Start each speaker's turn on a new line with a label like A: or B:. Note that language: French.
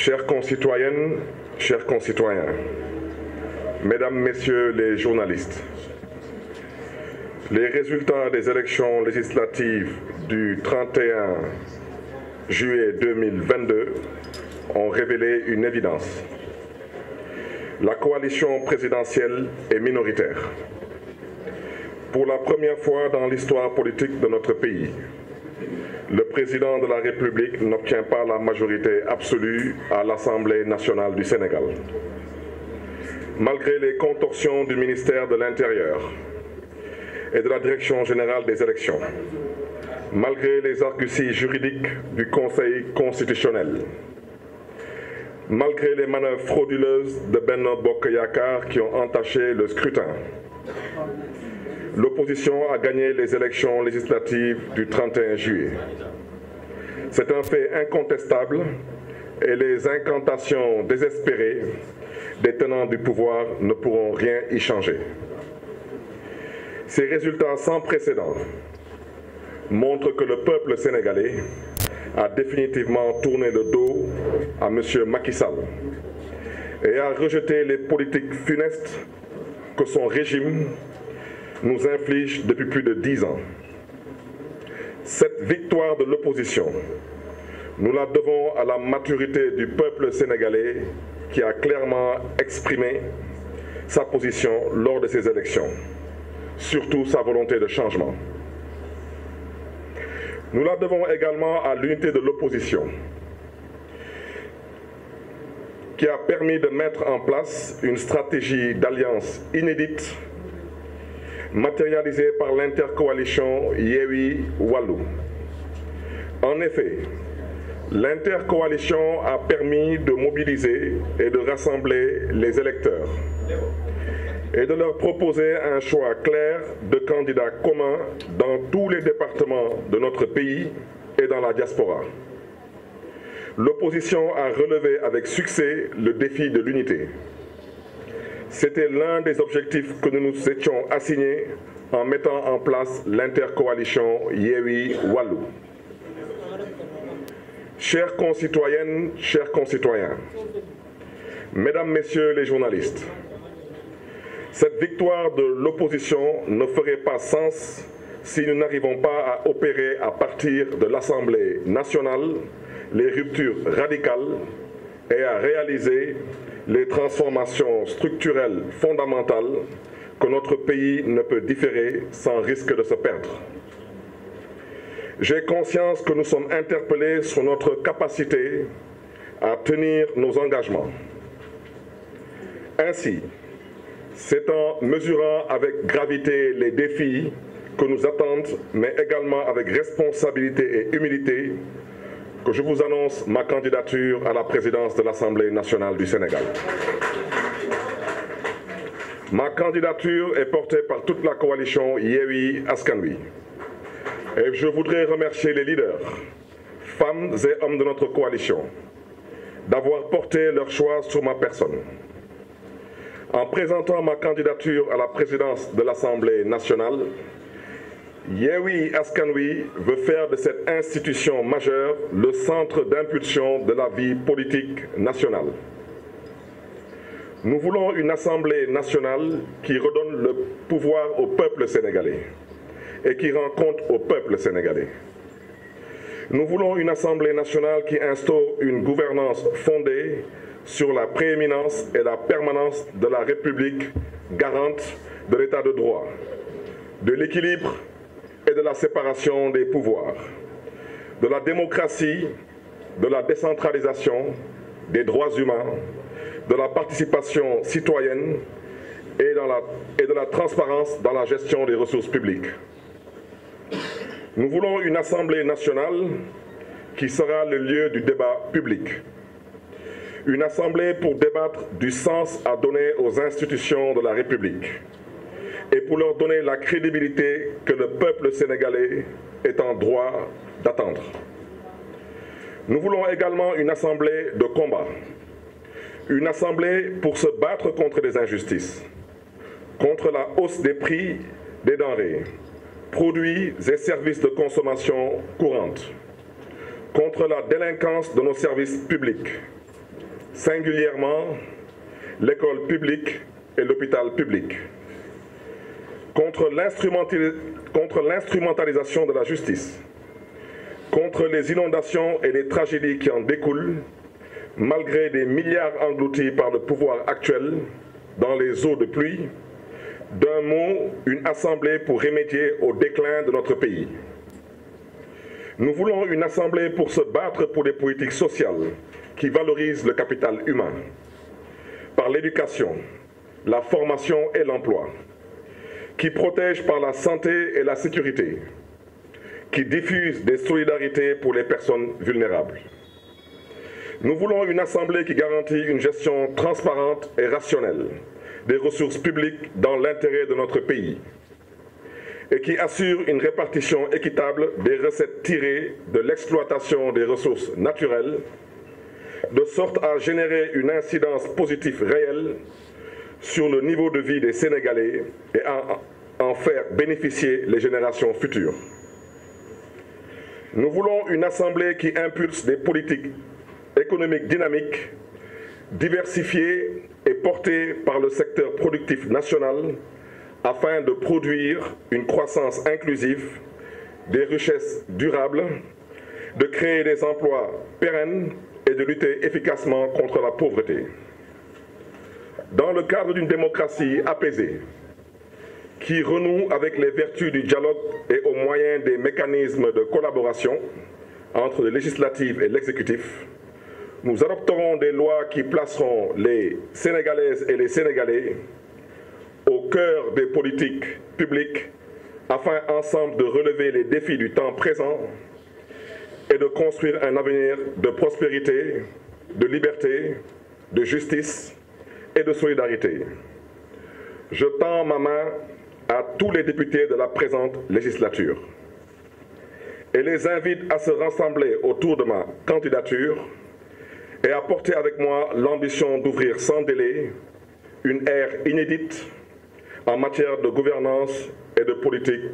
A: Chères concitoyennes, chers concitoyens, Mesdames, Messieurs les journalistes, les résultats des élections législatives du 31 juillet 2022 ont révélé une évidence. La coalition présidentielle est minoritaire. Pour la première fois dans l'histoire politique de notre pays, le président de la République n'obtient pas la majorité absolue à l'Assemblée nationale du Sénégal. Malgré les contorsions du ministère de l'Intérieur et de la Direction générale des élections, malgré les arguties juridiques du Conseil constitutionnel, malgré les manœuvres frauduleuses de Benno Bokk Yakaar qui ont entaché le scrutin, l'opposition a gagné les élections législatives du 31 juillet. C'est un fait incontestable et les incantations désespérées des tenants du pouvoir ne pourront rien y changer. Ces résultats sans précédent montrent que le peuple sénégalais a définitivement tourné le dos à M. Macky Sall et a rejeté les politiques funestes que son régime nous inflige depuis plus de 10 ans. Cette victoire de l'opposition, nous la devons à la maturité du peuple sénégalais qui a clairement exprimé sa position lors de ces élections, surtout sa volonté de changement. Nous la devons également à l'unité de l'opposition, qui a permis de mettre en place une stratégie d'alliance inédite, matérialisée par l'intercoalition Yewwi Wallu. En effet, l'intercoalition a permis de mobiliser et de rassembler les électeurs et de leur proposer un choix clair de candidats communs dans tous les départements de notre pays et dans la diaspora. L'opposition a relevé avec succès le défi de l'unité. C'était l'un des objectifs que nous nous étions assignés en mettant en place l'intercoalition Yewwi Wallu. Chères concitoyennes, chers concitoyens, Mesdames, Messieurs les journalistes, cette victoire de l'opposition ne ferait pas sens si nous n'arrivons pas à opérer à partir de l'Assemblée nationale les ruptures radicales et à réaliser les transformations structurelles fondamentales que notre pays ne peut différer sans risque de se perdre. J'ai conscience que nous sommes interpellés sur notre capacité à tenir nos engagements. Ainsi, c'est en mesurant avec gravité les défis que nous attendent, mais également avec responsabilité et humilité, que je vous annonce ma candidature à la présidence de l'Assemblée nationale du Sénégal. Ma candidature est portée par toute la coalition Yewwi Askan Wi. Et je voudrais remercier les leaders, femmes et hommes de notre coalition, d'avoir porté leur choix sur ma personne. En présentant ma candidature à la présidence de l'Assemblée nationale, Yewwi Askan Wi veut faire de cette institution majeure le centre d'impulsion de la vie politique nationale. Nous voulons une Assemblée nationale qui redonne le pouvoir au peuple sénégalais et qui rend compte au peuple sénégalais. Nous voulons une Assemblée nationale qui instaure une gouvernance fondée sur la prééminence et la permanence de la République, garante de l'état de droit, de l'équilibre et de la séparation des pouvoirs, de la démocratie, de la décentralisation, des droits humains, de la participation citoyenne et de la transparence dans la gestion des ressources publiques. Nous voulons une Assemblée nationale qui sera le lieu du débat public. Une Assemblée pour débattre du sens à donner aux institutions de la République et pour leur donner la crédibilité que le peuple sénégalais est en droit d'attendre. Nous voulons également une Assemblée de combat. Une Assemblée pour se battre contre les injustices, contre la hausse des prix des denrées, produits et services de consommation courante, contre la délinquance de nos services publics, singulièrement l'école publique et l'hôpital public, contre l'instrumentalisation de la justice, contre les inondations et les tragédies qui en découlent, malgré des milliards engloutis par le pouvoir actuel dans les eaux de pluie. D'un mot, une assemblée pour remédier au déclin de notre pays. Nous voulons une assemblée pour se battre pour des politiques sociales qui valorisent le capital humain, par l'éducation, la formation et l'emploi, qui protègent par la santé et la sécurité, qui diffusent des solidarités pour les personnes vulnérables. Nous voulons une assemblée qui garantit une gestion transparente et rationnelle des ressources publiques dans l'intérêt de notre pays et qui assure une répartition équitable des recettes tirées de l'exploitation des ressources naturelles, de sorte à générer une incidence positive réelle sur le niveau de vie des Sénégalais et à en faire bénéficier les générations futures. Nous voulons une assemblée qui impulse des politiques économiques dynamiques, diversifiées et portées par le secteur productif national afin de produire une croissance inclusive, des richesses durables, de créer des emplois pérennes et de lutter efficacement contre la pauvreté. Dans le cadre d'une démocratie apaisée, qui renoue avec les vertus du dialogue et au moyen des mécanismes de collaboration entre le législatif et l'exécutif, nous adopterons des lois qui placeront les Sénégalaises et les Sénégalais au cœur des politiques publiques afin ensemble de relever les défis du temps présent et de construire un avenir de prospérité, de liberté, de justice et de solidarité. Je tends ma main à tous les députés de la présente législature et les invite à se rassembler autour de ma candidature et à porter avec moi l'ambition d'ouvrir sans délai une ère inédite en matière de gouvernance et de politique.